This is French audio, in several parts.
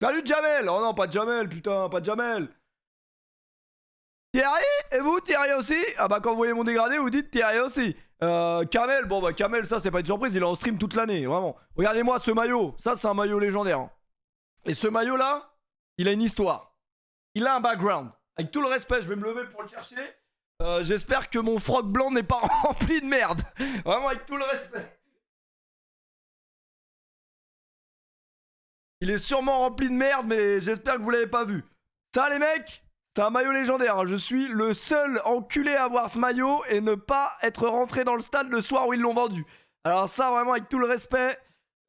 Salut Jamel. Oh non, pas de Jamel, putain, pas de Jamel. Thierry. Et vous, Thierry aussi? Ah bah quand vous voyez mon dégradé, vous dites Thierry aussi. Kamel, bon bah Kamel, ça c'est pas une surprise, il est en stream toute l'année, vraiment. Regardez-moi ce maillot, ça c'est un maillot légendaire, hein. Et ce maillot là, il a une histoire. Il a un background. Avec tout le respect, je vais me lever pour le chercher. J'espère que mon froc blanc n'est pas rempli de merde. Vraiment avec tout le respect. Il est sûrement rempli de merde, mais j'espère que vous l'avez pas vu. Ça les mecs, c'est un maillot légendaire, hein. Je suis le seul enculé à avoir ce maillot et ne pas être rentré dans le stade le soir où ils l'ont vendu. Alors ça, vraiment avec tout le respect,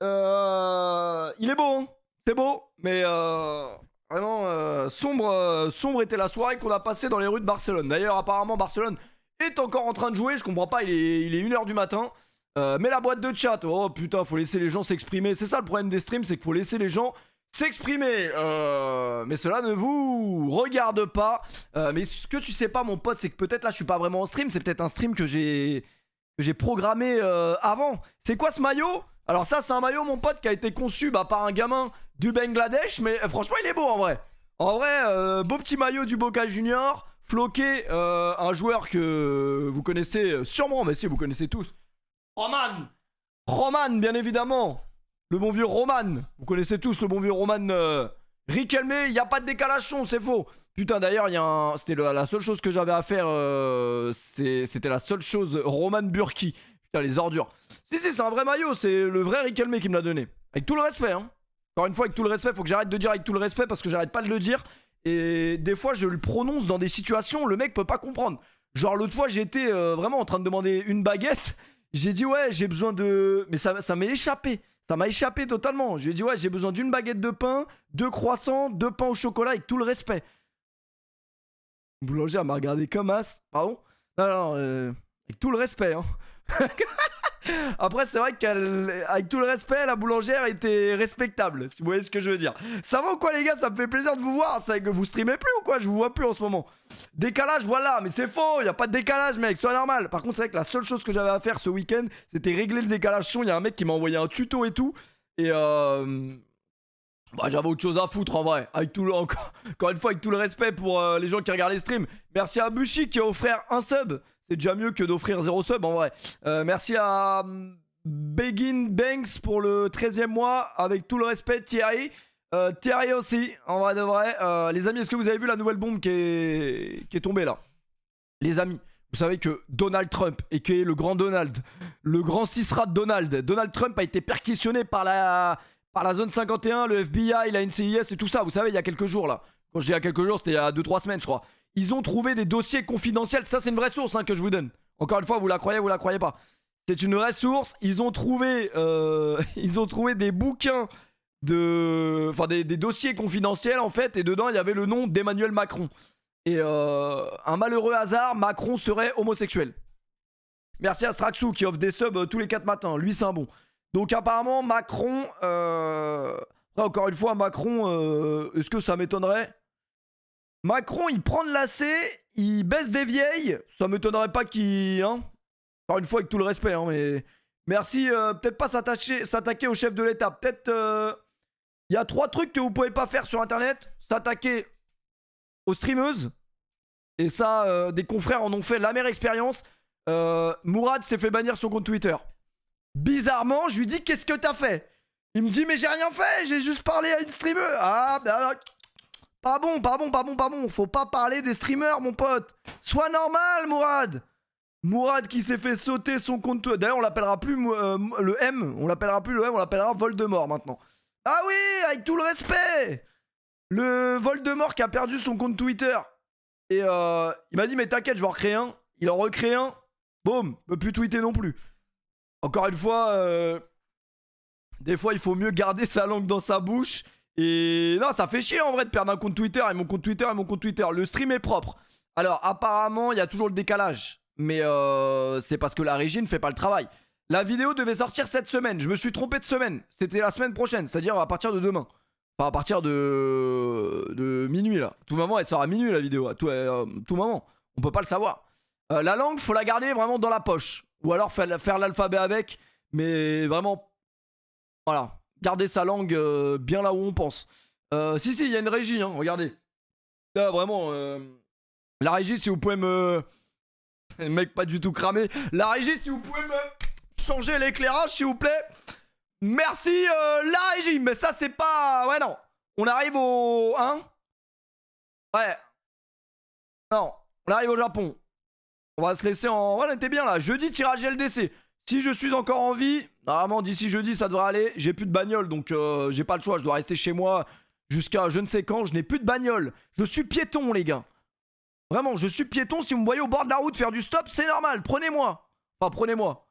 il est beau, hein. C'est beau, mais vraiment sombre était la soirée qu'on a passée dans les rues de Barcelone. D'ailleurs, apparemment, Barcelone est encore en train de jouer. Je comprends pas, il est 1h du matin. Mais la boîte de chat, oh putain, faut laisser les gens s'exprimer. C'est ça le problème des streams, c'est qu'il faut laisser les gens s'exprimer. Mais cela ne vous regarde pas. Mais ce que tu sais pas, mon pote, c'est que peut-être là, je suis pas vraiment en stream. C'est peut-être un stream que j'ai programmé avant. C'est quoi ce maillot? Alors ça, c'est un maillot, mon pote, qui a été conçu par un gamin du Bangladesh. Mais franchement, il est beau en vrai. En vrai, beau petit maillot du Boca Junior. Floqué, un joueur que vous connaissez sûrement, mais si, vous connaissez tous. Roman, bien évidemment. Le bon vieux Roman. Vous connaissez tous le bon vieux Roman Riquelme. Il n'y a pas de décalage son, c'est faux. Putain, d'ailleurs, c'était la seule chose que j'avais à faire. C'était la seule chose. Roman Burki. Putain, les ordures. Si, c'est un vrai maillot. C'est le vrai Riquelme qui me l'a donné. Avec tout le respect, hein. Encore une fois, avec tout le respect. Faut que j'arrête de dire avec tout le respect parce que j'arrête pas de le dire. Et des fois, je le prononce dans des situations où le mec peut pas comprendre. Genre, l'autre fois, j'étais vraiment en train de demander une baguette. J'ai dit ouais, j'ai besoin de... Mais ça m'est échappé. Ça m'a échappé totalement. Je lui ai dit ouais, j'ai besoin d'une baguette de pain, 2 croissants, 2 pains au chocolat avec tout le respect. Le boulanger m'a regardé comme as. Pardon? Non, avec tout le respect, hein. Après, c'est vrai qu'avec tout le respect, la boulangère était respectable, si vous voyez ce que je veux dire. Ça va ou quoi, les gars? Ça me fait plaisir de vous voir. C'est que vous streamez plus ou quoi? Je vous vois plus en ce moment. Décalage, voilà, mais c'est faux. Y a pas de décalage, mec. Sois normal. Par contre, c'est vrai que la seule chose que j'avais à faire ce week-end, c'était régler le décalage son. Il y a un mec qui m'a envoyé un tuto et tout. Et j'avais autre chose à foutre en vrai. Encore une fois, avec tout le respect pour les gens qui regardent les streams. Merci à Bushi qui a offert un sub. C'est déjà mieux que d'offrir 0 sub en vrai. Merci à Begin Banks pour le 13e mois. Avec tout le respect, Thierry. Thierry aussi, en vrai de vrai. Les amis, est-ce que vous avez vu la nouvelle bombe qui est tombée là? Les amis, vous savez que Donald Trump, et qui est le grand Donald, le grand Cisrat de Donald Trump a été perquisitionné par la zone 51, le FBI, la NCIS et tout ça. Vous savez, il y a quelques jours là. Quand je dis il y a quelques jours, c'était il y a 2-3 semaines, je crois. Ils ont trouvé des dossiers confidentiels. Ça, c'est une vraie source que je vous donne. Encore une fois, vous la croyez pas. C'est une vraie source. Ils ont trouvé des bouquins enfin des dossiers confidentiels en fait. Et dedans, il y avait le nom d'Emmanuel Macron. Et un malheureux hasard, Macron serait homosexuel. Merci à Straxou qui offre des subs tous les 4 matins. Lui, c'est un bon. Donc apparemment, Macron... Après, encore une fois, Macron, est-ce que ça m'étonnerait? Macron, il prend de lacet, il baisse des vieilles. Ça m'étonnerait pas qu'il... Hein, encore une fois, avec tout le respect, hein, mais... Merci, peut-être pas s'attaquer au chef de l'État. Peut-être... Il y a 3 trucs que vous pouvez pas faire sur Internet. S'attaquer aux streameuses. Et ça, des confrères en ont fait l'amère expérience. Mourad s'est fait bannir son compte Twitter. Bizarrement, je lui dis qu'est-ce que t'as fait? Il me dit mais j'ai rien fait, j'ai juste parlé à une streameuse. Ah bah... Pas bon. Faut pas parler des streamers, mon pote. Sois normal, Mourad. Mourad qui s'est fait sauter son compte. D'ailleurs, on l'appellera plus le M. On l'appellera plus le M, on l'appellera Voldemort maintenant. Ah oui, avec tout le respect. Le Voldemort qui a perdu son compte Twitter. Et il m'a dit, mais t'inquiète, je vais en recréer un. Il en recrée un. Boum, peut plus tweeter non plus. Encore une fois, des fois, il faut mieux garder sa langue dans sa bouche. Et non, ça fait chier en vrai de perdre un compte Twitter et mon compte Twitter. Le stream est propre. Alors, apparemment, il y a toujours le décalage. Mais c'est parce que la régie ne fait pas le travail. La vidéo devait sortir cette semaine. Je me suis trompé de semaine. C'était la semaine prochaine, c'est-à-dire à partir de demain. Enfin, à partir de minuit là. Tout moment, elle sort à minuit la vidéo. À tout moment. On peut pas le savoir. La langue, faut la garder vraiment dans la poche. Ou alors faire l'alphabet avec. Mais vraiment, voilà. Garder sa langue bien là où on pense. Si, il y a une régie, hein, regardez. Là, vraiment, la régie, si vous pouvez me... Le mec pas du tout cramé. La régie, si vous pouvez me changer l'éclairage, s'il vous plaît. Merci, la régie. Mais ça, c'est pas... Ouais, non. On arrive au... Hein? Ouais. Non, on arrive au Japon. On va se laisser en... Ouais, on était bien là. Jeudi, tirage LDC. Si je suis encore en vie, normalement, d'ici jeudi, ça devrait aller. J'ai plus de bagnole, donc j'ai pas le choix. Je dois rester chez moi jusqu'à je ne sais quand. Je n'ai plus de bagnole. Je suis piéton, les gars. Vraiment, je suis piéton. Si vous me voyez au bord de la route faire du stop, c'est normal. Prenez-moi. Enfin, prenez-moi.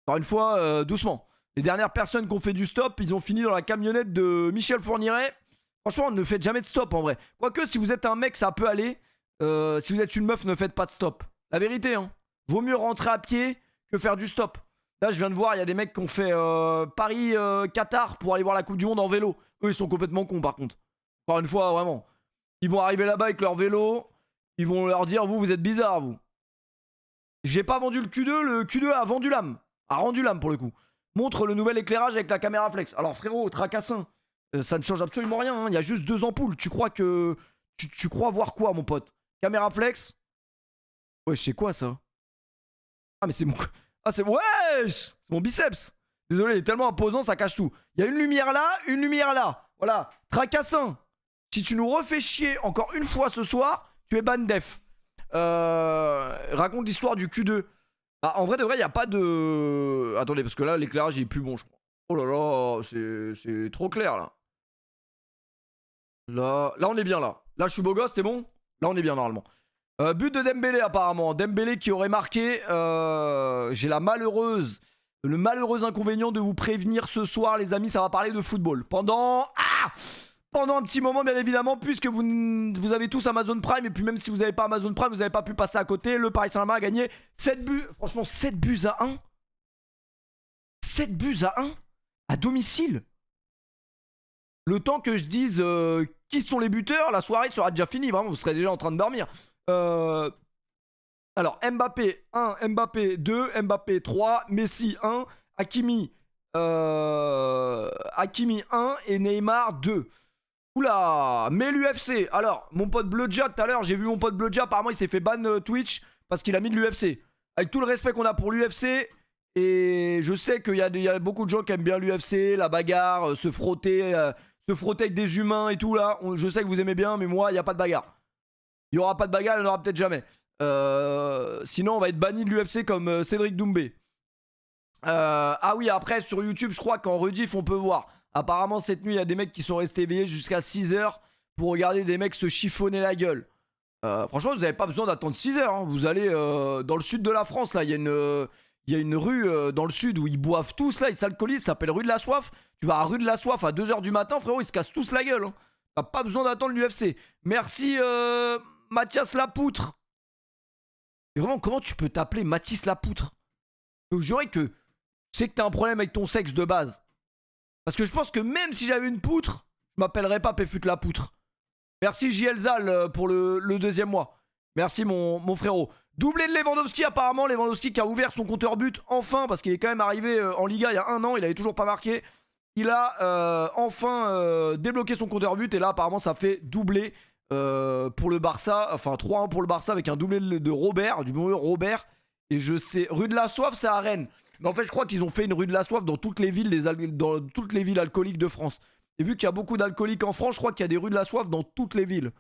Encore une fois, doucement. Les dernières personnes qui ont fait du stop, ils ont fini dans la camionnette de Michel Fourniret. Franchement, ne faites jamais de stop en vrai. Quoique, si vous êtes un mec, ça peut aller. Si vous êtes une meuf, ne faites pas de stop. La vérité, hein. Vaut mieux rentrer à pied que faire du stop. Là, je viens de voir, il y a des mecs qui ont fait Paris-Qatar pour aller voir la Coupe du Monde en vélo. Eux, ils sont complètement cons, par contre. Encore une fois, vraiment. Ils vont arriver là-bas avec leur vélo. Ils vont leur dire, vous êtes bizarres, vous. J'ai pas vendu le Q2, le Q2 a vendu l'âme. A rendu l'âme, pour le coup. Montre le nouvel éclairage avec la caméra flex. Alors, frérot, tracassin. Ça ne change absolument rien, hein. Il y a juste 2 ampoules. Tu crois que... Tu crois voir quoi, mon pote? Caméra flex. Ouais, je sais quoi, ça? Ah, mais c'est mon... Ah, c'est... Wesh! C'est mon biceps. Désolé, il est tellement imposant, ça cache tout. Il y a une lumière là, une lumière là. Voilà. Tracassin. Si tu nous refais chier encore une fois ce soir, tu es ban def. Raconte l'histoire du Q2. Bah, en vrai, de vrai, il n'y a pas de... Attendez, parce que là, l'éclairage, il est plus bon, je crois. Oh là là, c'est trop clair, là. Là, on est bien, là. Là, je suis beau gosse, c'est bon? Là, on est bien, normalement. But de Dembélé, apparemment. Dembélé qui aurait marqué. J'ai le malheureux inconvénient de vous prévenir ce soir, les amis, ça va parler de football. Pendant un petit moment, bien évidemment, puisque vous avez tous Amazon Prime, et puis même si vous n'avez pas Amazon Prime, vous n'avez pas pu passer à côté. Le Paris Saint-Germain a gagné 7 buts. Franchement, 7 buts à 1. 7 buts à 1 à domicile. Le temps que je dise qui sont les buteurs, la soirée sera déjà finie. Vraiment, vous serez déjà en train de dormir. Alors, Mbappé 1, Mbappé 2, Mbappé 3, Messi 1, Hakimi 1 et Neymar 2. Oula, mais l'UFC. Alors, mon pote Bleuja, tout à l'heure, j'ai vu mon pote Bleuja, apparemment il s'est fait ban Twitch parce qu'il a mis de l'UFC. Avec tout le respect qu'on a pour l'UFC, et je sais qu'il y a beaucoup de gens qui aiment bien l'UFC, la bagarre, se frotter avec des humains et tout là. Je sais que vous aimez bien, mais moi, il n'y a pas de bagarre. Il n'y aura pas de bagarre, il n'y en aura peut-être jamais. Sinon, on va être banni de l'UFC comme Cédric Doumbé. Ah oui, après, sur YouTube, je crois qu'en rediff, on peut voir. Apparemment, cette nuit, il y a des mecs qui sont restés éveillés jusqu'à 6h pour regarder des mecs se chiffonner la gueule. Franchement, vous n'avez pas besoin d'attendre 6h. Hein. Vous allez dans le sud de la France, là, il y a une rue dans le sud où ils boivent tous, là, ils s'alcoolisent, ça s'appelle rue de la Soif. Tu vas à rue de la Soif à 2h du matin, frérot, ils se cassent tous la gueule. Hein. T'as pas besoin d'attendre l'UFC. Merci, Mathias Lapoutre. Et vraiment, comment tu peux t'appeler Mathis Lapoutre? Je jurais que tu sais que t'as un problème avec ton sexe de base. Parce que je pense que même si j'avais une poutre, je m'appellerais pas Péfut Lapoutre. Merci JL Zal pour le 2e mois. Merci mon frérot. Doublé de Lewandowski, apparemment. Lewandowski qui a ouvert son compteur but enfin, parce qu'il est quand même arrivé en Liga il y a 1 an, il avait toujours pas marqué. Il a enfin débloqué son compteur but, et là apparemment ça fait doublé pour le Barça. Enfin 3-1 pour le Barça avec un doublé de Robert, du bon Robert. Et je sais, rue de la Soif, c'est à Rennes. Mais en fait, je crois qu'ils ont fait une rue de la Soif dans toutes les villes, dans toutes les villes alcooliques de France. Et vu qu'il y a beaucoup d'alcooliques en France, je crois qu'il y a des rues de la Soif dans toutes les villes.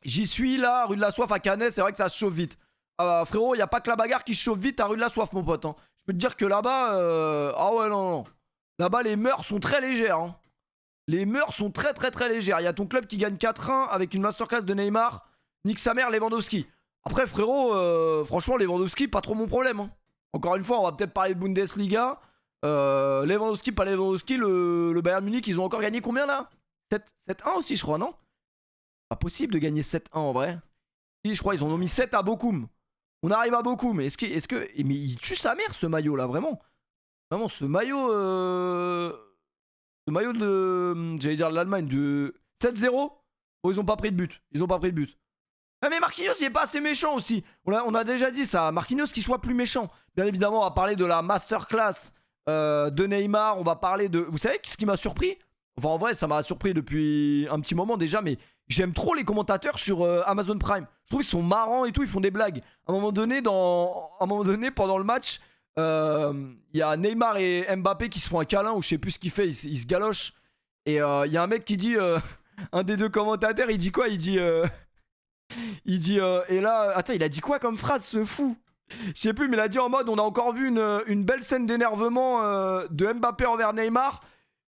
J'y suis là, rue de la Soif à Canet, c'est vrai que ça se chauffe vite. Frérot, il n'y a pas que la bagarre qui se chauffe vite à rue de la Soif, mon pote. Hein. Je peux te dire que là-bas, ah ouais, non. Là-bas, les mœurs sont très légères. Hein. Les mœurs sont très légères. Il y a ton club qui gagne 4-1 avec une masterclass de Neymar. Nique sa mère, Lewandowski. Après, frérot, franchement, Lewandowski, pas trop mon problème. Hein. Encore une fois, on va peut-être parler de Bundesliga. Lewandowski, pas Lewandowski, le Bayern Munich, ils ont encore gagné combien là? 7-1 aussi, je crois, non? Pas possible de gagner 7-1 en vrai. Si, je crois, ils en ont mis 7 à Bochum. On arrive à Bochum. Mais mais il tue sa mère, ce maillot là, vraiment. Vraiment, ce maillot. Ce maillot de. J'allais dire de l'Allemagne, de 7-0. Oh, ils ont pas pris de but. Ah mais Marquinhos il est pas assez méchant aussi. On a déjà dit ça. Marquinhos qui soit plus méchant. Bien évidemment on va parler de la masterclass de Neymar, on va parler de... Vous savez ce qui m'a surpris? Enfin en vrai ça m'a surpris depuis un petit moment déjà, mais j'aime trop les commentateurs sur Amazon Prime. Je trouve qu'ils sont marrants et tout, ils font des blagues. À un moment donné, pendant le match, il y a Neymar et Mbappé qui se font un câlin ou je sais plus ce qu'il fait, ils se galochent. Et il y a un mec qui dit, un des deux commentateurs, il dit quoi? Il dit, et là, attends, il a dit quoi comme phrase ce fou? Je sais plus, mais il a dit en mode, on a encore vu une belle scène d'énervement de Mbappé envers Neymar.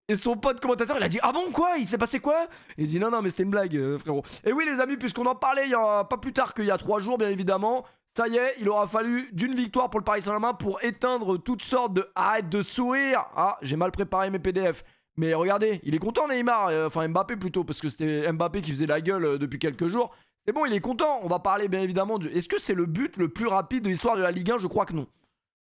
Et son pote commentateur, il a dit, ah bon quoi? Il s'est passé quoi? Et il dit, non mais c'était une blague frérot. Et oui les amis, puisqu'on en parlait il y a pas plus tard qu'il y a 3 jours bien évidemment, ça y est, il aura fallu d'une victoire pour le Paris Saint-Germain pour éteindre toutes sortes de... Arrête de sourire. Ah, j'ai mal préparé mes PDF. Mais regardez, il est content Neymar, enfin Mbappé plutôt, parce que c'était Mbappé qui faisait la gueule depuis quelques jours. C'est bon, il est content. On va parler bien évidemment de... Est-ce que c'est le but le plus rapide de l'histoire de la Ligue 1? Je crois que non.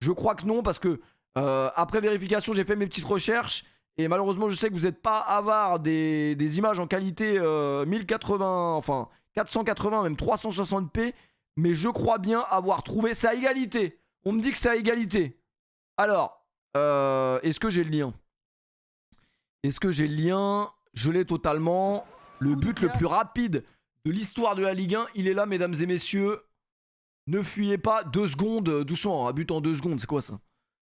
Je crois que non parce que après vérification, j'ai fait mes petites recherches. Et malheureusement, je sais que vous n'êtes pas avare des images en qualité 1080, enfin 480, même 360p. Mais je crois bien avoir trouvé... C'est à égalité. On me dit que c'est à égalité. Alors, est-ce que j'ai le lien? Est-ce que j'ai le lien? Je l'ai totalement. Le but le plus rapide de l'histoire de la Ligue 1, il est là, mesdames et messieurs. Ne fuyez pas. 2 secondes, doucement. But en 2 secondes, c'est quoi ça?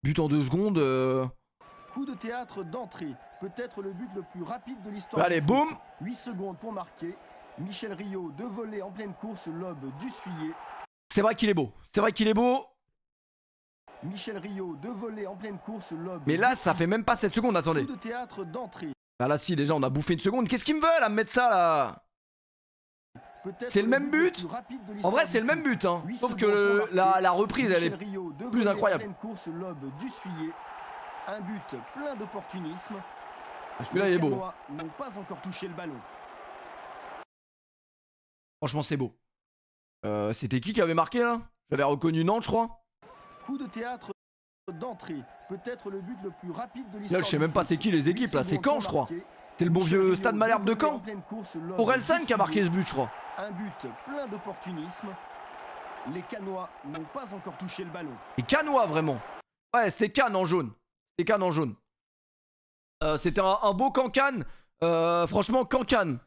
But en 2 secondes. Coup de théâtre d'entrée. Peut-être le but le plus rapide de l'histoire. Allez, boum. 8 secondes pour marquer. Michel Rio, 2 volets en pleine course, lobe du Suyer. C'est vrai qu'il est beau. C'est vrai qu'il est beau. Michel Rio, 2 volets en pleine course, lobe. Mais là, ça fait même pas 7 secondes, attendez. Coup de théâtre d'entrée. Ah là, si, déjà, on a bouffé 1 seconde. Qu'est-ce qu'ils me veulent à me mettre ça là? C'est le même but. En vrai, c'est le même but, hein. Sauf que la reprise, elle est plus incroyable. Course, lobe du Suyer. Un but plein d'opportunisme. Celui-là, il est beau. N'ont pas encore touché le ballon. Franchement, c'est beau. C'était qui avait marqué là? J'avais reconnu Nantes, je crois. Coup de théâtre d'entrée. Peut-être le but le plus rapide de l'histoire. Là, je sais même pas c'est qui les équipes là. C'est Caen, je crois. C'est le bon vieux Stade Malherbe de Caen. Orelsan qui a marqué ce but, je crois. Un but plein d'opportunisme. Les Canois n'ont pas encore touché le ballon. Et Canois, vraiment. Ouais, c'était Cannes en jaune. C'était Cannes en jaune. C'était un beau Cancan. Franchement, Cancan.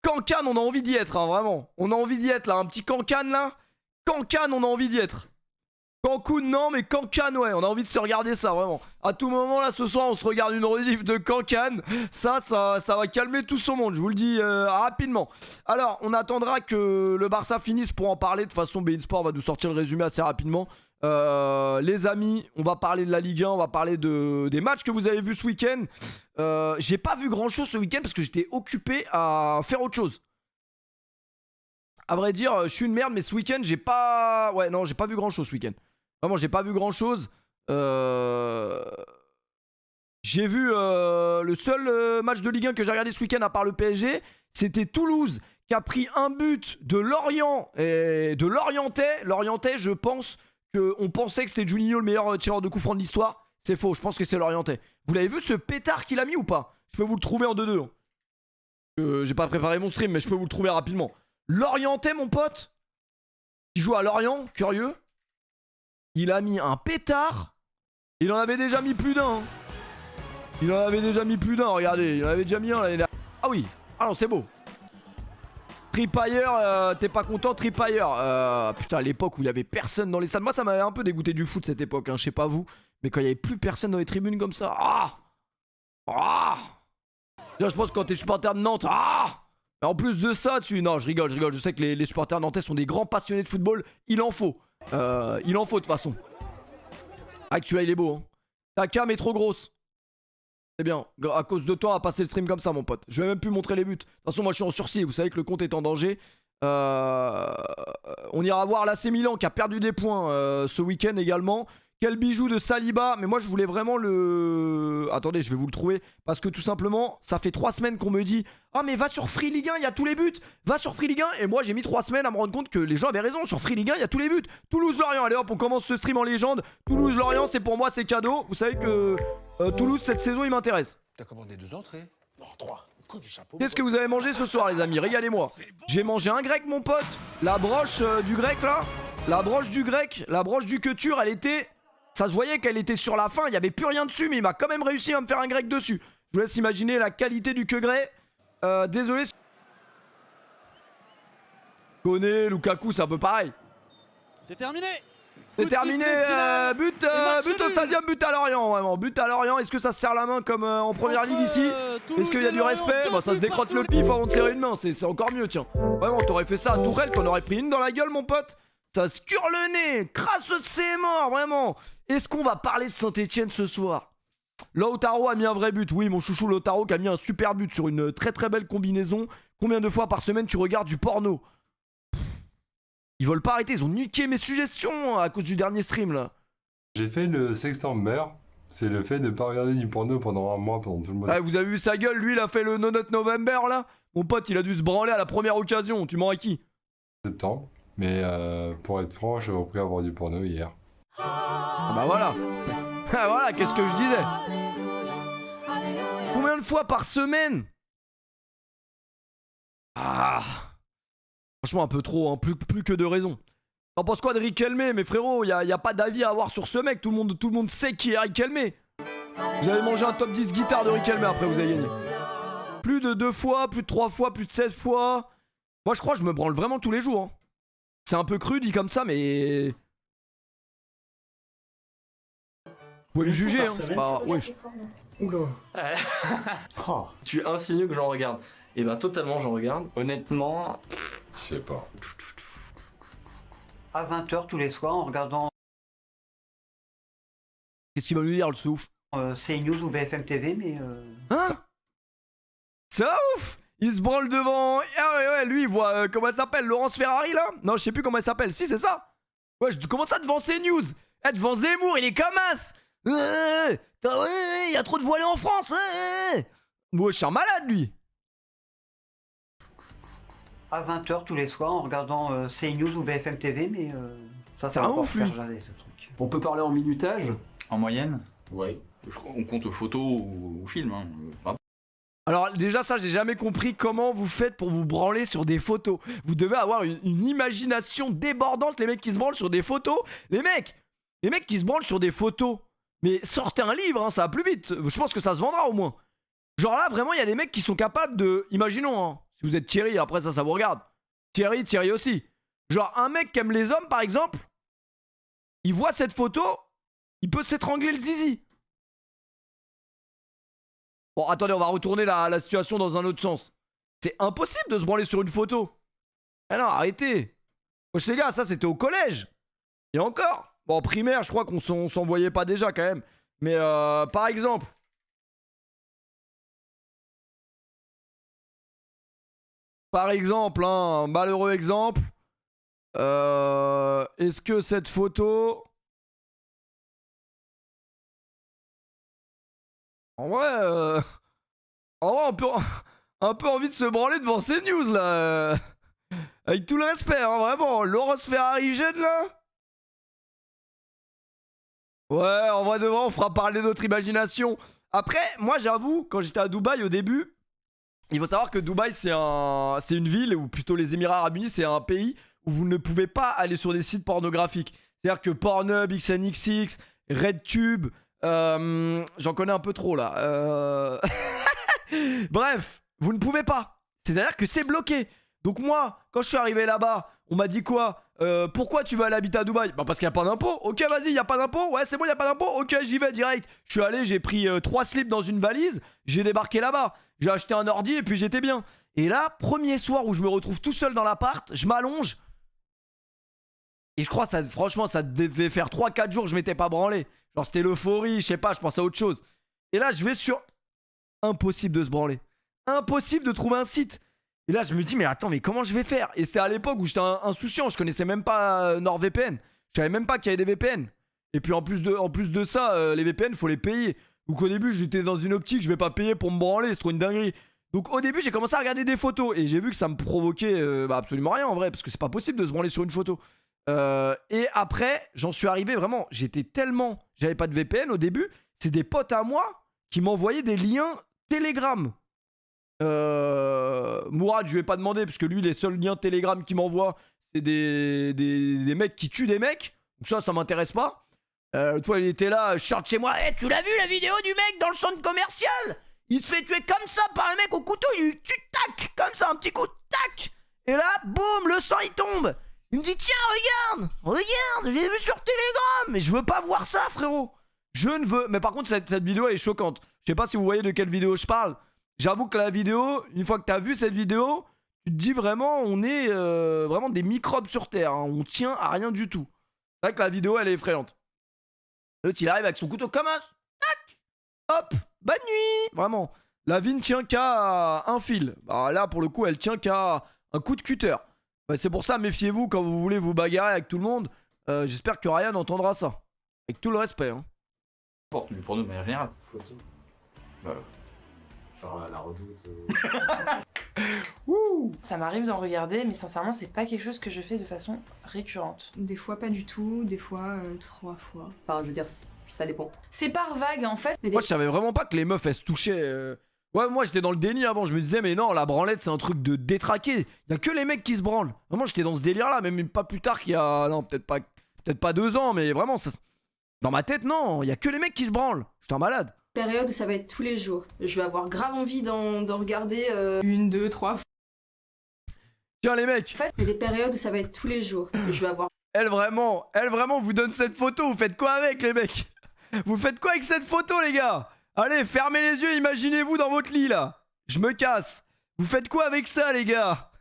Cancan, on a envie d'y être, hein, vraiment. On a envie d'y être là. Un petit Cancan là. Cancan, on a envie d'y être. Cancun, non, mais Cancan, ouais. On a envie de se regarder ça, vraiment. À tout moment, là, ce soir, on se regarde une rediff de Cancan. Ça va calmer tout son monde, je vous le dis rapidement. Alors, on attendra que le Barça finisse pour en parler. De toute façon, beIN Sport va nous sortir le résumé assez rapidement. Les amis, on va parler de la Ligue 1, on va parler des matchs que vous avez vus ce week-end. J'ai pas vu grand chose ce week-end parce que j'étais occupé à faire autre chose. À vrai dire, je suis une merde, mais ce week-end, j'ai pas... Ouais, non, j'ai pas vu grand chose ce week-end. Vraiment, j'ai pas vu grand chose. J'ai vu le seul match de Ligue 1 que j'ai regardé ce week-end à part le PSG. C'était Toulouse qui a pris un but de Lorient et de Lorientais. Lorientais, je pense qu'on pensait que c'était Juninho le meilleur tireur de coup franc de l'histoire. C'est faux, je pense que c'est Lorientais. Vous l'avez vu ce pétard qu'il a mis ou pas? Je peux vous le trouver en 2-2. Hein. J'ai pas préparé mon stream, mais je peux vous le trouver rapidement. Lorientais, mon pote, qui joue à Lorient, curieux. Il a mis un pétard. Il en avait déjà mis plus d'un. Hein. Il en avait déjà mis plus d'un, regardez. Il en avait déjà mis un l'année dernière. Ah oui, ah non, c'est beau. Trippier, t'es pas content, Trippier. Putain, à l'époque où il y avait personne dans les stades. Moi, ça m'avait un peu dégoûté du foot cette époque, hein, je sais pas vous. Mais quand il y avait plus personne dans les tribunes comme ça. Déjà, je pense que quand t'es supporter de Nantes. Mais en plus de ça, non, je rigole. Je sais que les supporters nantais sont des grands passionnés de football. Il en faut. Il en faut de toute façon. Ah, que celui-là, il est beau. Hein. Ta cam est trop grosse. C'est bien. À cause de toi, on va passer le stream comme ça, mon pote. Je vais même plus montrer les buts. De toute façon, moi, je suis en sursis. Vous savez que le compte est en danger. On ira voir l'AC Milan qui a perdu des points ce week-end également. Quel bijou de Saliba. Mais moi je voulais vraiment le... Attendez, je vais vous le trouver. Parce que tout simplement, ça fait 3 semaines qu'on me dit ah mais va sur Free Ligue 1, il y a tous les buts. Va sur Free Ligue 1. Et moi j'ai mis 3 semaines à me rendre compte que les gens avaient raison. Sur Free Ligue 1, il y a tous les buts. Toulouse-Lorient, allez hop, on commence ce stream en légende. Toulouse-Lorient, c'est pour moi, c'est cadeau. Vous savez que Toulouse, cette saison, il m'intéresse. T'as commandé 2 entrées? Non, 3. Qu'est-ce que vous avez mangé ce soir, les amis? Régalez-moi. J'ai mangé un grec, mon pote. La broche du grec, là. La broche du grec, la broche du couture, elle était... Ça se voyait qu'elle était sur la fin, il n'y avait plus rien dessus, mais il m'a quand même réussi à me faire un grec dessus. Je vous laisse imaginer la qualité du que grec. Désolé. Koné, Lukaku, c'est un peu pareil. C'est terminé. C'est terminé, but au stadium, but à Lorient, vraiment, but à Lorient. Est-ce que ça se serre la main comme en première ligue ici? Est-ce qu'il y a du respect? Bah ça se décrotte le pif avant de serrer une main, c'est encore mieux, tiens. Vraiment, t'aurais fait ça à Tourelle, t'en aurais pris une dans la gueule, mon pote. Ça se cure le nez, crasse de ses morts, vraiment. Est-ce qu'on va parler de Saint-Etienne ce soir? Lautaro a mis un vrai but, oui, mon chouchou Lautaro qui a mis un super but sur une très très belle combinaison. Combien de fois par semaine tu regardes du porno? Ils veulent pas arrêter, ils ont niqué mes suggestions à cause du dernier stream là. J'ai fait le sextember, c'est le fait de pas regarder du porno pendant un mois, pendant tout le mois. Ouais, vous avez vu sa gueule, lui il a fait le No Nut November là. Mon pote il a dû se branler à la première occasion, tu mens à qui? Septembre, mais pour être franc, j'ai repris à voir du porno hier. Ah bah voilà. Ah voilà, qu'est-ce que je disais? Combien de fois par semaine? Ah. Franchement un peu trop, hein. plus que de raison. T'en penses quoi de Riquelme? Mais frérot, y a pas d'avis à avoir sur ce mec, tout le monde sait qui est Riquelme. Vous avez mangé un top 10 guitare de Riquelme après vous avez gagné. Plus de 2 fois, plus de 3 fois, plus de 7 fois. Moi je crois que je me branle vraiment tous les jours, hein. C'est un peu cru dit comme ça mais... Vous pouvez me juger, hein, c'est pas... Oui. Oula. Oh, tu insinues que j'en regarde. Et ben totalement j'en regarde. Honnêtement... Je sais pas. À 20h tous les soirs en regardant Qu'est-ce qu'il va nous dire le souffle? CNews ou BFM TV, mais... Hein? C'est un ouf! Il se branle devant... Ah ouais, lui il voit... comment elle s'appelle? Laurence Ferrari là? Non je sais plus comment elle s'appelle. Si c'est ça? Ouais, comment ça devant CNews? Eh, devant Zemmour, il est comme as! Il y a trop de voilés en France! Moi je suis un malade lui! À 20h tous les soirs en regardant CNews ou BFM TV, mais ça C'est va un encore ouf, lui. faire jaser ce truc. On peut parler en minutage? En moyenne? Ouais. On compte photo ou film. Hein. Alors déjà ça j'ai jamais compris comment vous faites pour vous branler sur des photos. Vous devez avoir une imagination débordante les mecs qui se branlent sur des photos. Les mecs qui se branlent sur des photos. Mais sortez un livre, hein, ça va plus vite. Je pense que ça se vendra au moins. Genre là vraiment il y a des mecs qui sont capables de... Imaginons hein, si vous êtes Thierry, après ça vous regarde. Thierry aussi. Genre un mec qui aime les hommes par exemple, il voit cette photo, il peut s'étrangler le zizi. Bon, attendez, on va retourner la situation dans un autre sens. C'est impossible de se branler sur une photo. Ah non, arrêtez. Wesh les gars, ça c'était au collège. Et encore. Bon, en primaire, je crois qu'on s'en voyait pas déjà quand même. Mais par exemple. Par exemple, hein, un malheureux exemple. Est-ce que cette photo... En vrai, on peut un peu envie de se branler devant ces news là. Avec tout le respect, hein, vraiment. Laurence Ferrari jeune là. Ouais, en vrai de vrai, on fera parler notre imagination. Après, moi j'avoue, quand j'étais à Dubaï au début, il faut savoir que Dubaï c'est une ville, ou plutôt les Émirats Arabes Unis, c'est un pays où vous ne pouvez pas aller sur des sites pornographiques. C'est-à-dire que Pornhub, XNXX, RedTube... j'en connais un peu trop là. Bref, vous ne pouvez pas. C'est-à-dire que c'est bloqué. Donc moi, quand je suis arrivé là-bas, on m'a dit quoi? Pourquoi tu veux aller habiter à Dubaï? Bah parce qu'il n'y a pas d'impôt. Ok, vas-y, il n'y a pas d'impôt. Ouais, c'est bon, il n'y a pas d'impôt. Ok, j'y vais direct. Je suis allé, j'ai pris 3 slips dans une valise. J'ai débarqué là-bas. J'ai acheté un ordi et puis j'étais bien. Et là, premier soir où je me retrouve tout seul dans l'appart, je m'allonge. Et je crois, franchement, ça devait faire 3-4 jours que je m'étais pas branlé. Genre c'était l'euphorie, je sais pas, je pense à autre chose. Et là je vais sur... Impossible de se branler. Impossible de trouver un site. Et là je me dis mais attends mais comment je vais faire? Et c'était à l'époque où j'étais insouciant, je connaissais même pas NordVPN. Je savais même pas qu'il y avait des VPN. Et puis en plus de ça, les VPN faut les payer. Donc au début j'étais dans une optique, je vais pas payer pour me branler, c'est trop une dinguerie. Donc au début j'ai commencé à regarder des photos. Et j'ai vu que ça me provoquait absolument rien en vrai. Parce que c'est pas possible de se branler sur une photo. Et après, j'en suis arrivé vraiment. J'étais tellement. J'avais pas de VPN au début. C'est des potes à moi qui m'envoyaient des liens Telegram. Mourad, je lui ai pas demandé parce que lui, les seuls liens Telegram qu'il m'envoie, c'est des mecs qui tuent des mecs. Donc ça m'intéresse pas. L'autre fois, il était là, je sors de chez moi. Eh, tu l'as vu la vidéo du mec dans le centre commercial? Il se fait tuer comme ça par un mec au couteau, il lui tue, tac, comme ça, un petit coup, tac. Et là, boum, le sang il tombe. Il me dit, tiens, regarde, je l'ai vu sur Telegram. Mais je veux pas voir ça, frérot. Je ne veux. Mais par contre, cette vidéo elle est choquante. Je sais pas si vous voyez de quelle vidéo je parle. J'avoue que la vidéo, une fois que t'as vu cette vidéo, tu te dis vraiment, on est vraiment des microbes sur Terre. Hein. On tient à rien du tout. C'est vrai que la vidéo, elle est effrayante. L'autre, il arrive avec son couteau comme ça. Tac. Hop. Bonne nuit. Vraiment. La vie ne tient qu'à un fil. Bah, là, pour le coup, elle tient qu'à un coup de cutter. Bah, c'est pour ça, méfiez-vous quand vous voulez vous bagarrer avec tout le monde. J'espère que Ryan entendra ça. Avec tout le respect. Hein. Du porno de manière générale. Photo. Genre la redoute. Ça m'arrive d'en regarder, mais sincèrement, c'est pas quelque chose que je fais de façon récurrente. Des fois pas du tout, des fois 3 fois. Enfin, je veux dire, ça dépend. C'est par vague en fait. Moi, je savais vraiment pas que les meufs elles se touchaient. Ouais, moi j'étais dans le déni avant. Je me disais, mais non, la branlette c'est un truc de détraqué. Y a que les mecs qui se branlent. Vraiment, j'étais dans ce délire là, même pas plus tard qu'il y a. Non, peut-être pas 2 ans, mais vraiment, ça... dans ma tête, non, y a que les mecs qui se branlent. J'étais un malade. Période où ça va être tous les jours. Je vais avoir grave envie d'en regarder 1, 2, 3 fois. Tiens, les mecs. En fait, il y a des périodes où ça va être tous les jours. Je vais avoir. Elle vraiment vous donne cette photo. Vous faites quoi avec, les mecs? Vous faites quoi avec cette photo, les gars? Allez, fermez les yeux, imaginez-vous dans votre lit, là. Je me casse. Vous faites quoi avec ça, les gars?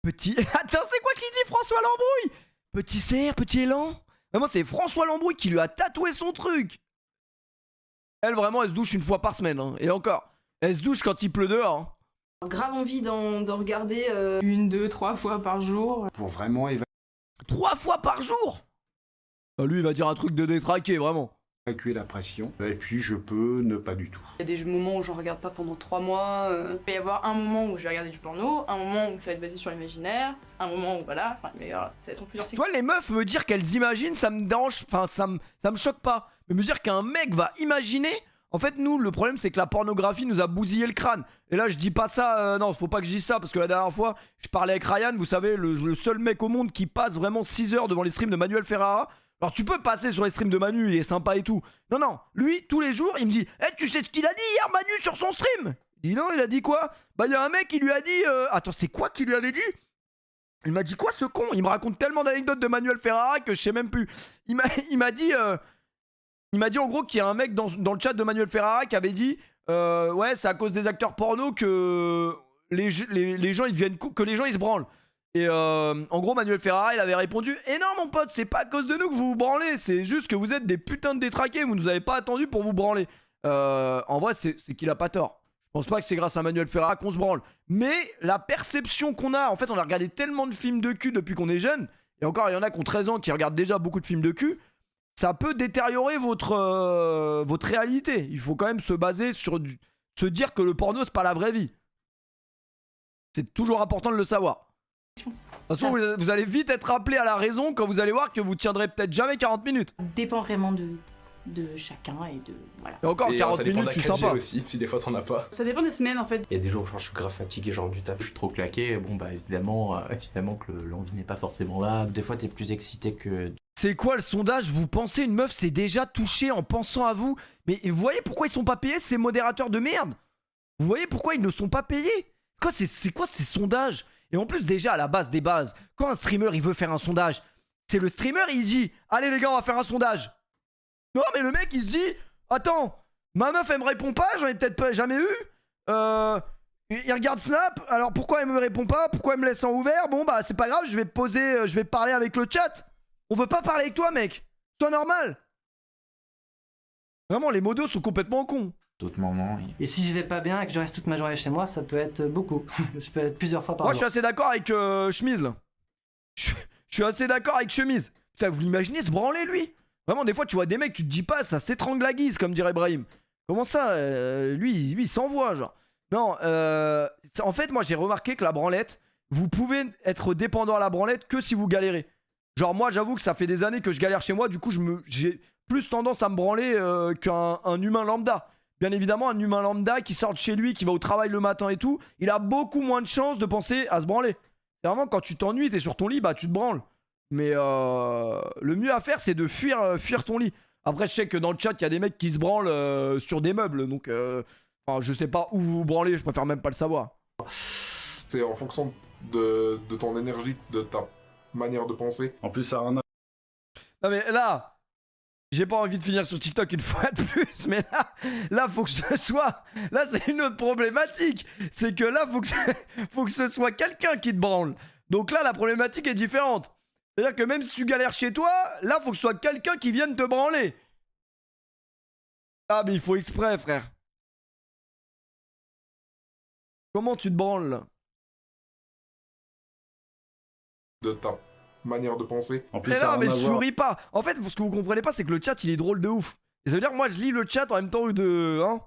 Petit... Attends, c'est quoi qu'il dit, François Lambrouille? Petit cerf, petit élan? Vraiment, c'est François Lambrouille qui lui a tatoué son truc. Elle, vraiment, elle se douche une fois par semaine. Hein. Et encore, elle se douche quand il pleut dehors. Hein. Grave envie d'en regarder 1, 2, 3 fois par jour. Pour vraiment 3 fois par jour? Lui, il va dire un truc de détraqué, vraiment. évacuer la pression. Et puis je peux ne pas du tout. Il y a des moments où j'en regarde pas pendant 3 mois. Il peut y avoir un moment où je vais regarder du porno, un moment où ça va être basé sur l'imaginaire, un moment où voilà, enfin mais ça va être en plusieurs Tu cycles. vois, les meufs me dire qu'elles imaginent, ça me dérange, enfin ça me choque pas. Mais me dire qu'un mec va imaginer, en fait nous le problème c'est que la pornographie nous a bousillé le crâne. Et là je dis pas ça, non faut pas que je dise ça parce que la dernière fois je parlais avec Ryan, vous savez le seul mec au monde qui passe vraiment 6 heures devant les streams de Manuel Ferrara. Alors tu peux passer sur les streams de Manu, il est sympa et tout. Non, non, lui, tous les jours, il me dit « Eh, tu sais ce qu'il a dit hier, Manu, sur son stream ?» Il dit « Non, il a dit quoi ?» Bah, il y a un mec qui lui a dit Attends, c'est quoi qu'il lui avait dit? Il m'a dit quoi, ce con? Il me raconte tellement d'anecdotes de Manuel Ferrara que je sais même plus. Il m'a dit en gros qu'il y a un mec dans le chat de Manuel Ferrara qui avait dit ouais, c'est à cause des acteurs porno que les gens, ils deviennent que les gens, ils se branlent. Et en gros Manuel Ferrara il avait répondu « Eh non mon pote, c'est pas à cause de nous que vous vous branlez, c'est juste que vous êtes des putains de détraqués, vous nous avez pas attendu pour vous branler. » En vrai c'est qu'il a pas tort. Je pense pas que c'est grâce à Manuel Ferrara qu'on se branle. Mais la perception qu'on a, en fait on a regardé tellement de films de cul depuis qu'on est jeune, et encore il y en a qui ont 13 ans qui regardent déjà beaucoup de films de cul, ça peut détériorer votre réalité. Il faut quand même se baser sur se dire que le porno c'est pas la vraie vie. C'est toujours important de le savoir. De toute façon, vous allez vite être rappelé à la raison quand vous allez voir que vous tiendrez peut-être jamais 40 minutes. Dépend vraiment de chacun et de... Voilà. Et encore 40 minutes, je suis sympa. Aussi, si des fois t'en as pas. Ça dépend des semaines en fait. Il y a des jours où je suis grave fatigué, genre du taf, je suis trop claqué, bon bah évidemment que l'envie n'est pas forcément là. Des fois t'es plus excité que... C'est quoi le sondage? Vous pensez une meuf s'est déjà touchée en pensant à vous? Mais vous voyez pourquoi ils sont pas payés ces modérateurs de merde? Vous voyez pourquoi ils ne sont pas payés? C'est quoi ces sondages? Et en plus déjà à la base des bases, quand un streamer il veut faire un sondage, c'est le streamer il dit allez les gars on va faire un sondage. Non mais le mec il se dit attends, ma meuf elle me répond pas, j'en ai peut-être pas jamais eu. Il regarde Snap, alors pourquoi elle me répond pas? Pourquoi elle me laisse en ouvert? Bon bah c'est pas grave, je vais parler avec le chat. On veut pas parler avec toi mec, sois normal. Vraiment les modos sont complètement cons. D'autres moments. Et si je vais pas bien et que je reste toute ma journée chez moi, ça peut être beaucoup. Ça peut être plusieurs fois par jour. Moi je suis assez d'accord avec Chemise là. Je suis assez d'accord avec Chemise. Putain, vous l'imaginez se branler lui? Vraiment des fois tu vois des mecs, tu te dis pas ça s'étrangle la guise comme dirait Brahim. Comment ça lui il s'envoie genre. Non, en fait moi j'ai remarqué que la branlette, vous pouvez être dépendant à la branlette que si vous galérez. Genre moi j'avoue que ça fait des années que je galère chez moi, du coup j'ai plus tendance à me branler qu'un humain lambda. Bien évidemment, un humain lambda qui sort de chez lui, qui va au travail le matin et tout, il a beaucoup moins de chances de penser à se branler. C'est vraiment quand tu t'ennuies, t'es sur ton lit, bah tu te branles. Mais le mieux à faire, c'est de fuir ton lit. Après, je sais que dans le chat, il y a des mecs qui se branlent sur des meubles. Donc, enfin, je sais pas où vous vous branlez, je préfère même pas le savoir. C'est en fonction de ton énergie, de ta manière de penser. En plus, ça a un... Non mais là, j'ai pas envie de finir sur TikTok une fois de plus, mais là faut que ce soit... Là c'est une autre problématique. C'est que là faut que ce soit quelqu'un qui te branle. Donc là la problématique est différente. C'est-à-dire que même si tu galères chez toi, là faut que ce soit quelqu'un qui vienne te branler. Ah mais il faut exprès frère. Comment tu te branles là? De ta manière de penser. En plus, Mais ça a non, mais rien à je voir. souris pas. En fait, ce que vous comprenez pas, c'est que le chat, il est drôle de ouf. Et ça veut dire que moi, je lis le chat en même temps de... Hein,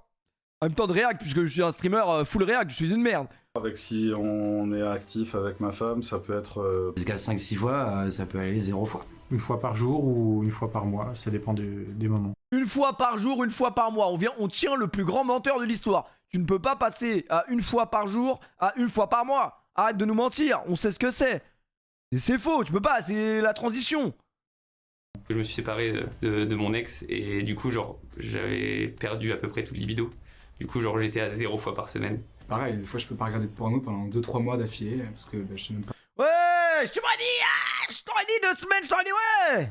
en même temps de réact, puisque je suis un streamer full réact, je suis une merde. Avec si on est actif avec ma femme, ça peut être... Jusqu'à 5-6 fois, ça peut aller 0 fois. Une fois par jour ou une fois par mois, ça dépend des moments. Une fois par jour, une fois par mois. On tient le plus grand menteur de l'histoire. Tu ne peux pas passer à une fois par jour à une fois par mois. Arrête de nous mentir, on sait ce que c'est. Et c'est faux, tu peux pas, c'est la transition. Je me suis séparé de mon ex et du coup, genre, j'avais perdu à peu près toute libido. Du coup, genre, j'étais à 0 fois par semaine. Pareil, des fois je peux pas regarder de porno pendant 2-3 mois d'affilée parce que je sais même pas. Ouais, je t'aurais dit, je t'aurais dit 2 semaines, je t'aurais dit ouais.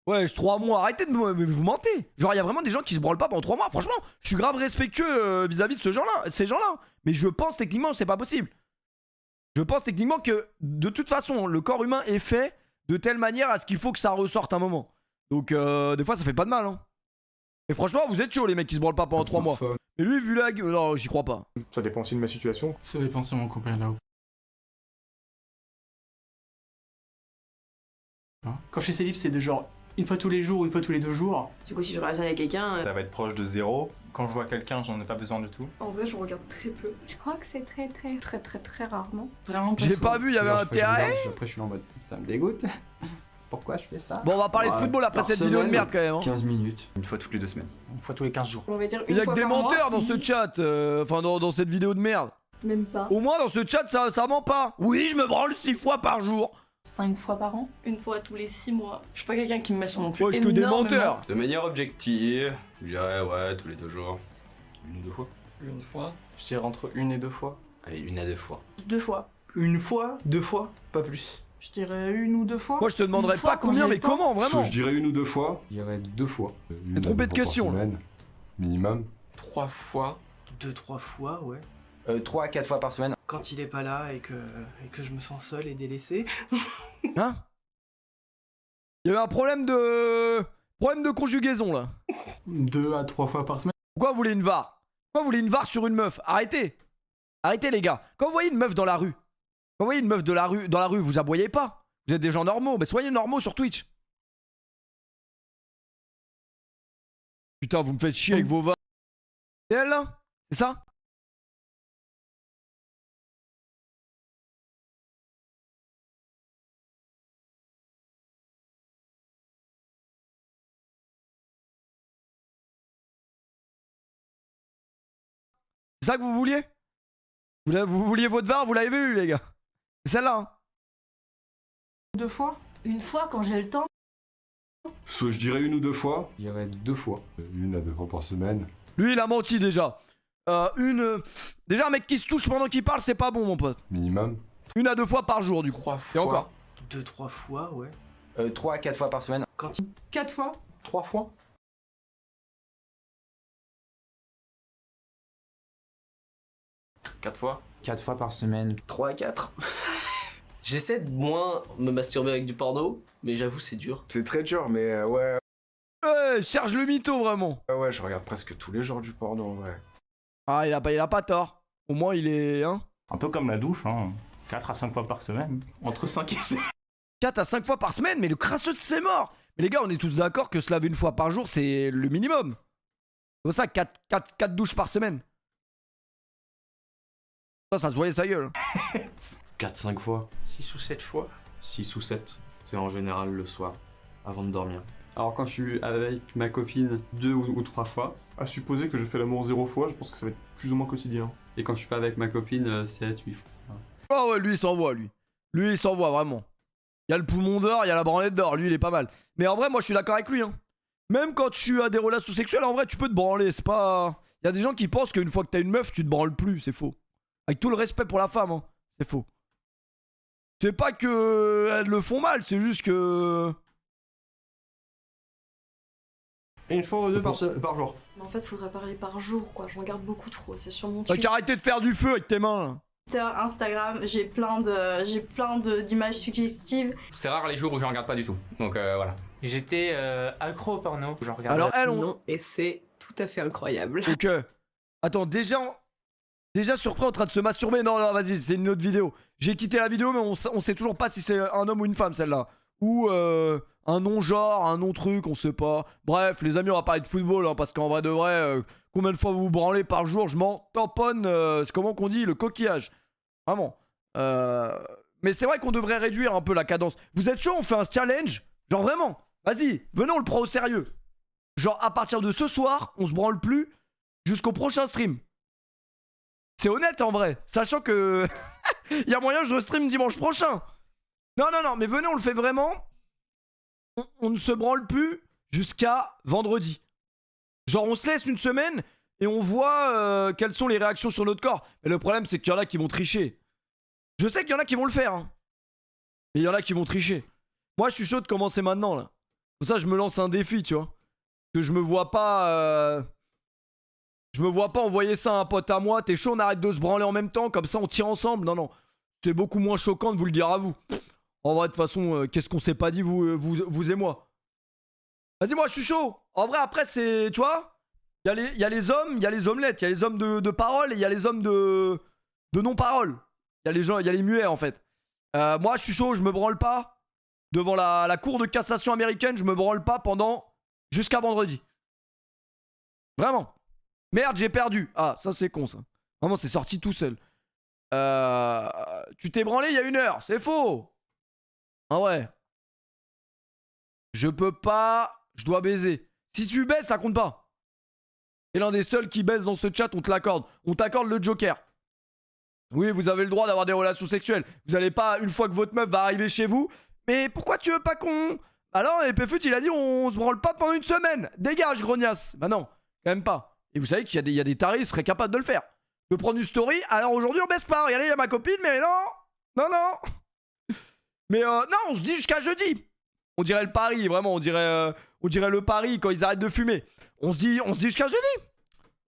Ouais, 3 mois, arrêtez de vous mentez. Genre, il y a vraiment des gens qui se branlent pas pendant 3 mois. Franchement, je suis grave respectueux vis-à-vis de ces gens-là. Mais je pense techniquement que c'est pas possible. Je pense techniquement que de toute façon, le corps humain est fait de telle manière à ce qu'il faut que ça ressorte un moment. Donc, des fois, ça fait pas de mal. Hein. Et franchement, vous êtes chaud, les mecs qui se branlent pas pendant 3 mois. Mais lui, vu la gueule, non, j'y crois pas. Ça dépend aussi de ma situation. Ça dépend si mon copain est là-haut. Quand je suis célib, c'est de genre une fois tous les jours ou une fois tous les 2 jours. Du coup, si je relation avec quelqu'un. Ça va être proche de 0. Quand je vois quelqu'un, j'en ai pas besoin du tout. En vrai, je regarde très peu. Je crois que c'est très rarement. Vraiment pas J'ai souvent. pas vu, il y avait un TAE. Après, je suis en mode, ça me dégoûte. Pourquoi je fais ça? Bon, on va parler de football après cette vidéo de merde quand même. Hein. 15 minutes. Une fois toutes les 2 semaines. Une fois tous les 15 jours. On va dire Il une y a fois que des par menteurs mois. dans ce chat. Enfin, dans cette vidéo de merde. Même pas. Au moins, dans ce chat, ça ment pas. Oui, je me branle 6 fois par jour. 5 fois par an. Une fois tous les 6 mois. Je suis pas quelqu'un qui me met sur non plus. Ouais, je que des menteurs. De manière objective, je dirais ouais, tous les 2 jours. 1 ou 2 fois. Une fois. Je dirais entre 1 et 2 fois. Allez, 1 à 2 fois. 2 fois. Une fois, 2 fois, pas plus. Je dirais 1 ou 2 fois. Moi, je te demanderais Une fois pas quand combien, j'ai mais le temps. comment, vraiment. Je dirais 1 ou 2 fois. Il y aurait 2 fois. Une à trompé 2 de fois par question, là. semaine, minimum. 3 fois, 2-3 fois, ouais. 3 à 4 fois par semaine. Quand il est pas là et que je me sens seul et délaissé. Hein? Il y avait un problème de conjugaison, là. 2 à 3 fois par semaine. Pourquoi vous voulez une VAR? Pourquoi vous voulez une VAR sur une meuf? Arrêtez. Arrêtez, les gars. Quand vous voyez une meuf dans la rue, quand vous voyez une meuf dans la rue, vous aboyez pas. Vous êtes des gens normaux, mais soyez normaux sur Twitch. Putain, vous me faites chier avec vos VAR. C'est elle, là? C'est ça? C'est ça que vous vouliez? Vous vouliez votre VAR, vous l'avez vu, les gars. C'est celle-là, hein. 2 fois. Une fois quand j'ai le temps. Je dirais 1 ou 2 fois. Il y aurait 2 fois. 1 à 2 fois par semaine. Lui, il a menti déjà. Déjà, un mec qui se touche pendant qu'il parle, c'est pas bon, mon pote. Minimum. 1 à 2 fois par jour, du coup. 3 Et fois. encore. 2-3 fois, ouais. 3 à 4 fois par semaine. 4 fois. 3 fois. 4 fois. 4 fois par semaine. 3 à 4. J'essaie de moins me masturber avec du porno, mais j'avoue, c'est dur. C'est très dur, mais ouais. Ouais, charge le mytho, vraiment. Ouais, je regarde presque tous les jours du porno, ouais. Ah, il a pas tort. Au moins, il est... Hein, Un peu comme la douche, hein. 4 à 5 fois par semaine. Entre 5 et 6. 4 à 5 fois par semaine, mais le crasseux de ses morts. Mais les gars, on est tous d'accord que se laver une fois par jour, c'est le minimum. C'est pour ça, 4 douches par semaine. Ça se voyait sa gueule. 4-5 fois. 6 ou 7 fois. 6 ou 7. C'est en général le soir, avant de dormir. Alors quand je suis avec ma copine 2 ou 3 fois. À supposer que je fais l'amour 0 fois, je pense que ça va être plus ou moins quotidien. Et quand je suis pas avec ma copine 7-8 fois. Oh ouais, lui, il s'envoie, lui. Lui, il s'envoie, vraiment. y a le poumon d'or, il y a la branlette d'or. Lui, il est pas mal. Mais en vrai, moi, je suis d'accord avec lui. Hein. Même quand tu as des relations sexuelles, en vrai, tu peux te branler. C'est pas. Il y a des gens qui pensent qu'une fois que t'as une meuf, tu te branles plus. C'est faux. Avec tout le respect pour la femme, hein. C'est faux. C'est pas que elles le font mal, c'est juste que. Une fois ou deux par jour. Mais en fait, faudrait parler par jour, quoi. Je regarde beaucoup trop, c'est sur mon T'as qu'à arrêter de faire du feu avec tes mains, là. Instagram, j'ai plein d'images suggestives. C'est rare les jours où je regarde pas du tout. Donc voilà. J'étais accro au porno. J'en regardais. Alors elle, Non, et c'est tout à fait incroyable. Ok. Attends, déjà surpris en train de se masturber. Non, non, vas-y, c'est une autre vidéo. J'ai quitté la vidéo, mais on sait toujours pas si c'est un homme ou une femme, celle-là. Ou un non-genre, un non-truc, on sait pas. Bref, les amis, on va parler de football, hein, parce qu'en vrai de vrai, combien de fois vous vous branlez par jour, je m'en tamponne, c'est comment qu'on dit, le coquillage. Vraiment. Mais c'est vrai qu'on devrait réduire un peu la cadence. Vous êtes chaud, on fait un challenge? Genre vraiment, vas-y, venez, on le prend au sérieux. Genre à partir de ce soir, on se branle plus jusqu'au prochain stream. C'est honnête en vrai, sachant que il y a moyen que je stream dimanche prochain. Non, non, non, mais venez, on le fait vraiment. On ne se branle plus jusqu'à vendredi. Genre on se laisse une semaine et on voit quelles sont les réactions sur notre corps. Mais le problème c'est qu'il y en a qui vont tricher. Je sais qu'il y en a qui vont le faire, hein. Mais il y en a qui vont tricher. Moi je suis chaud de commencer maintenant là. Pour ça je me lance un défi, tu vois. Que je me vois pas... Je me vois pas envoyer ça à un pote à moi. T'es chaud, on arrête de se branler en même temps, comme ça on tire ensemble. Non, non. C'est beaucoup moins choquant de vous le dire à vous. En vrai, de toute façon, qu'est-ce qu'on s'est pas dit, vous et moi? Vas-y, moi, je suis chaud. En vrai, après, c'est... Tu vois, il y a les hommes, il y a les omelettes. Il y a les hommes de parole et il y a les hommes de non-parole. Il y a les gens, il y a les muets, en fait. Moi, je suis chaud, je me branle pas. Devant la cour de cassation américaine, je me branle pas pendant... jusqu'à vendredi. Vraiment. Merde, j'ai perdu. Ah, ça, c'est con, ça. Vraiment, c'est sorti tout seul. Tu t'es branlé il y a 1 heure. C'est faux. Ah ouais. Je peux pas. Je dois baiser. Si tu baises, ça compte pas. Et l'un des seuls qui baise dans ce chat, on te l'accorde. On t'accorde le joker. Oui, vous avez le droit d'avoir des relations sexuelles. Vous allez pas, une fois que votre meuf va arriver chez vous. Mais pourquoi tu veux pas qu'on... Alors, Pfut, il a dit on se branle pas pendant 1 semaine. Dégage, grognasse. Bah non, quand même pas. Et vous savez qu'il y a des tarés qui seraient capables de le faire. De prendre une story. Alors aujourd'hui, on baisse pas. Regardez, il y a ma copine, mais non. Non, non. Mais non, on se dit jusqu'à jeudi. On dirait le pari, vraiment, on dirait le pari quand ils arrêtent de fumer. On se dit jusqu'à jeudi.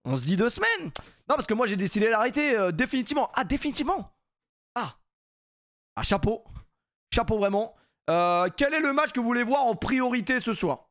On se dit 2 semaines. Non, parce que moi j'ai décidé d'arrêter définitivement. Ah, définitivement. Ah, chapeau. Chapeau vraiment. Quel est le match que vous voulez voir en priorité ce soir?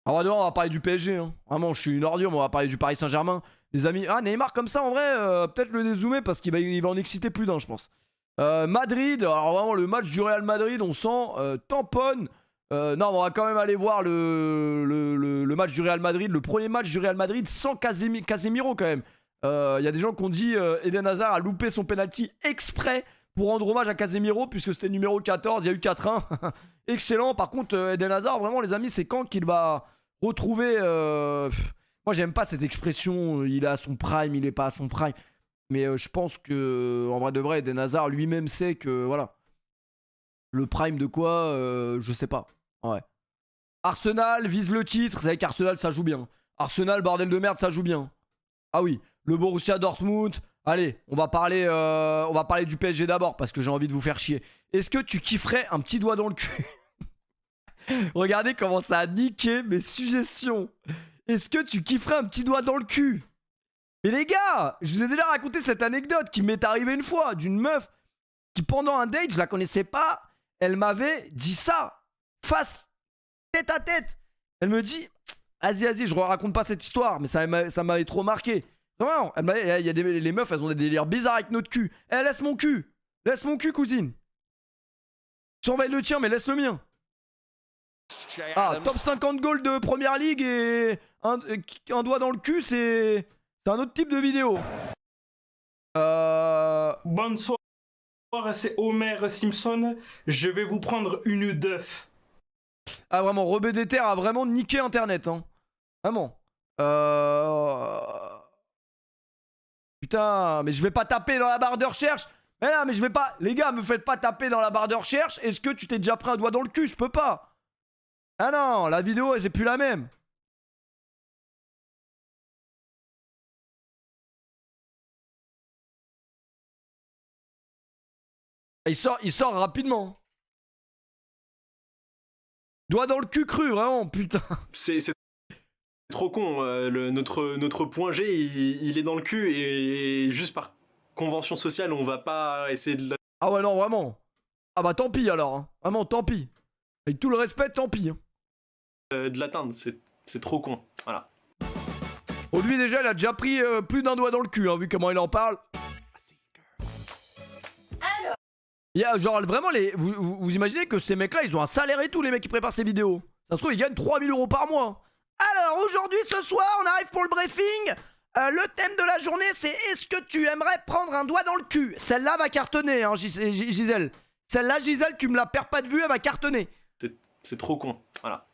Alors on va parler du PSG. Hein. Vraiment, je suis une ordure, mais on va parler du Paris Saint-Germain. Les amis, ah Neymar comme ça en vrai, peut-être le dézoomer parce qu'il va en exciter plus d'un, je pense. Madrid, alors vraiment le match du Real Madrid, on sent tamponne. Non, on va quand même aller voir le match du Real Madrid, le premier match du Real Madrid sans Casemiro quand même. Il y a des gens qui ont dit Eden Hazard a loupé son penalty exprès pour rendre hommage à Casemiro puisque c'était numéro 14, il y a eu 4-1. Excellent. Par contre, Eden Hazard, vraiment les amis, c'est quand qu'il va retrouver... Moi j'aime pas cette expression, il est à son prime, il est pas à son prime. Mais je pense que, en vrai de vrai, Eden Hazard lui-même sait que, voilà. Le prime de quoi, je sais pas. Ouais. Arsenal vise le titre. Vous savez qu'Arsenal, ça joue bien. Arsenal, bordel de merde, ça joue bien. Ah oui, le Borussia Dortmund. Allez, on va parler du PSG d'abord, parce que j'ai envie de vous faire chier. Est-ce que tu kifferais un petit doigt dans le cul? Regardez comment ça a niqué mes suggestions. Est-ce que tu kifferais un petit doigt dans le cul? Mais les gars, je vous ai déjà raconté cette anecdote qui m'est arrivée une fois d'une meuf qui pendant un date, je la connaissais pas, elle m'avait dit ça, face, tête à tête. Elle me dit, vas-y, je raconte pas cette histoire, mais ça m'avait trop marqué. Vraiment, il y a les meufs, elles ont des délires bizarres avec notre cul. Laisse mon cul, cousine. Surveille le tien, mais laisse le mien. Ah, top 50 goals de Première Ligue et un doigt dans le cul, c'est un autre type de vidéo. Bonsoir, c'est Homer Simpson. Je vais vous prendre une d'œuf. Ah vraiment, Rebé des Terres a vraiment niqué internet, hein. Vraiment. Putain, mais je vais pas taper dans la barre de recherche. Eh non, mais je vais pas... Les gars, me faites pas taper dans la barre de recherche. Est-ce que tu t'es déjà pris un doigt dans le cul? Je peux pas. Ah non, la vidéo, c'est plus la même. Il sort rapidement. Doigt dans le cul cru, vraiment, putain. C'est trop con. Notre point G, il est dans le cul et juste par convention sociale, on va pas essayer de... Ah ouais, non, vraiment. Ah bah tant pis alors. Hein. Vraiment, tant pis. Avec tout le respect, tant pis. Hein. De l'atteindre, c'est trop con. Voilà. Oh, lui déjà, il a déjà pris plus d'un doigt dans le cul, hein, vu comment il en parle. Alors. Il y a, genre vraiment, vous imaginez que ces mecs-là, ils ont un salaire et tout, les mecs qui préparent ces vidéos. Ça se trouve, ils gagnent 3000 € par mois. Alors, aujourd'hui, ce soir, on arrive pour le briefing. Le thème de la journée, c'est est-ce que tu aimerais prendre un doigt dans le cul? Celle-là va cartonner, hein, Gisèle. Celle-là, Gisèle, tu me la perds pas de vue, elle va cartonner. C'est trop con. Voilà.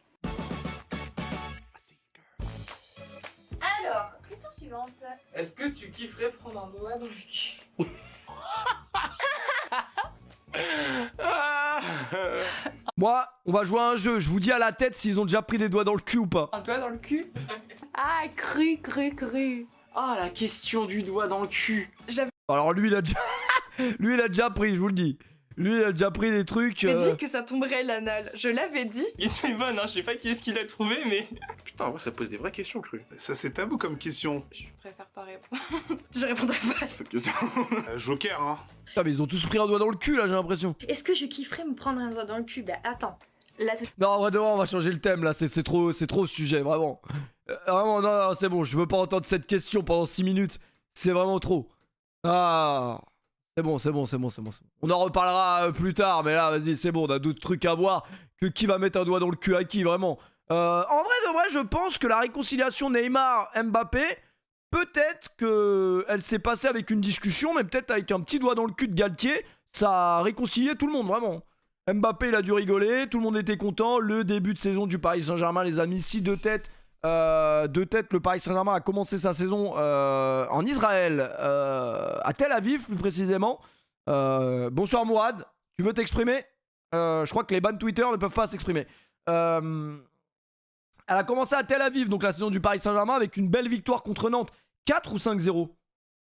Alors, question suivante. Est-ce que tu kifferais prendre un doigt dans le cul? Moi, on va jouer à un jeu. Je vous dis à la tête s'ils ont déjà pris des doigts dans le cul ou pas. Un doigt dans le cul? Ah, cru. Oh, la question du doigt dans le cul. Alors lui, il a déjà... lui, il a déjà pris, je vous le dis. Lui, il a déjà pris des trucs... J'ai dit que ça tomberait l'anal. Je l'avais dit. Question est bonne, hein. Je sais pas qui est-ce qu'il a trouvé, mais... Putain, en vrai, ça pose des vraies questions, Cru. Ça, c'est tabou comme question. Je préfère pas répondre. Je répondrai pas à cette question. Joker, hein. Putain, mais ils ont tous pris un doigt dans le cul, là, j'ai l'impression. Est-ce que je kifferais me prendre un doigt dans le cul? Bah attends. Là, Non, en vrai, on va changer le thème, là. C'est trop ce sujet, vraiment. Vraiment, non, c'est bon. Je veux pas entendre cette question pendant 6 minutes. C'est vraiment trop. Ah... C'est bon. On en reparlera plus tard, mais là, vas-y, c'est bon, on a d'autres trucs à voir que qui va mettre un doigt dans le cul à qui, vraiment. En vrai de vrai, je pense que la réconciliation Neymar-Mbappé, peut-être qu'elle s'est passée avec une discussion, mais peut-être avec un petit doigt dans le cul de Galtier, ça a réconcilié tout le monde, vraiment. Mbappé, il a dû rigoler, tout le monde était content. Le début de saison du Paris Saint-Germain, les amis, 6 de tête. Le Paris Saint-Germain a commencé sa saison en Israël, à Tel Aviv plus précisément. Bonsoir Mourad, tu veux t'exprimer? Je crois que les bans Twitter ne peuvent pas s'exprimer. Elle a commencé à Tel Aviv, donc la saison du Paris Saint-Germain, avec une belle victoire contre Nantes, 4 ou 5-0.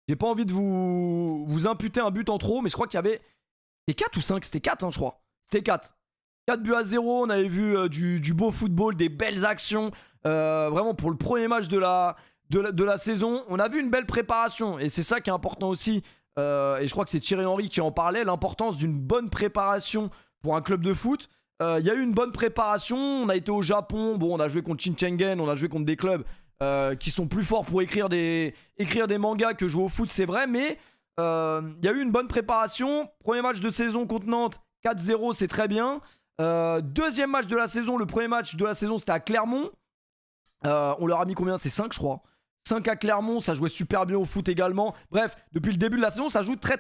J'ai pas envie de vous imputer un but en trop, mais je crois qu'il y avait... C'était 4 ou 5? C'était 4, hein, je crois. C'était 4. 4 buts à 0, on avait vu du beau football, des belles actions. Vraiment pour le premier match de la saison, on a vu une belle préparation et c'est ça qui est important aussi. Et je crois que c'est Thierry Henry qui en parlait, l'importance d'une bonne préparation pour un club de foot. Il y a eu une bonne préparation, on a été au Japon, bon on a joué contre Shenzhen, on a joué contre des clubs qui sont plus forts pour écrire des mangas que jouer au foot, c'est vrai, mais il y a eu une bonne préparation. Premier match de saison contre Nantes, 4-0, c'est très bien. Deuxième match de la saison, le premier match de la saison c'était à Clermont. On leur a mis combien? C'est 5 je crois. 5 à Clermont, ça jouait super bien au foot également. Bref, depuis le début de la saison, ça joue très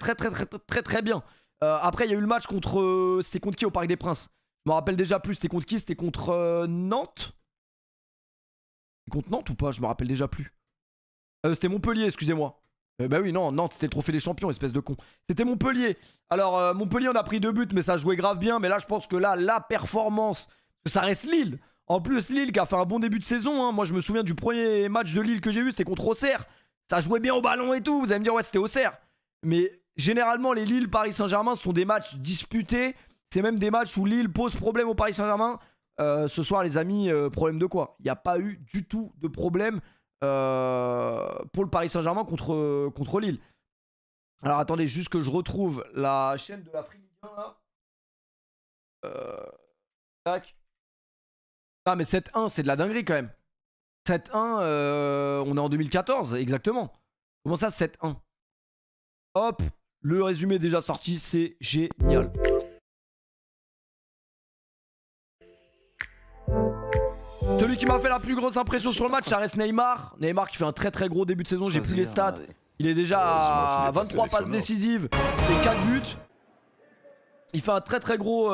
bien. Après, il y a eu le match contre... C'était contre qui au Parc des Princes? Je me rappelle déjà plus. C'était contre qui? C'était contre Nantes? C'était contre Nantes ou pas? Je me rappelle déjà plus. C'était Montpellier, excusez-moi. Bah oui, non, Nantes, c'était le trophée des champions, espèce de con. C'était Montpellier. Alors, Montpellier, on a pris 2 buts, mais ça jouait grave bien. Mais là, je pense que là, la performance, ça reste Lille. En plus, Lille qui a fait un bon début de saison. Hein. Moi, je me souviens du premier match de Lille que j'ai vu, c'était contre Auxerre. Ça jouait bien au ballon et tout. Vous allez me dire, ouais, c'était Auxerre. Mais généralement, les Lille-Paris Saint-Germain sont des matchs disputés. C'est même des matchs où Lille pose problème au Paris Saint-Germain. Ce soir, les amis, problème de quoi? Il n'y a pas eu du tout de problème pour le Paris Saint-Germain contre Lille. Alors, attendez, juste que je retrouve la chaîne de la Free Ligue 1 là. Tac. Ah mais 7-1 c'est de la dinguerie quand même. 7-1 on est en 2014 exactement. Comment ça 7-1? Hop, le résumé est déjà sorti, c'est génial. Celui qui m'a fait la plus grosse impression sur le match, ça reste Neymar. Neymar qui fait un très gros début de saison, j'ai plus les stats. Il est déjà à 23 passes décisives et 4 buts. Il fait un très gros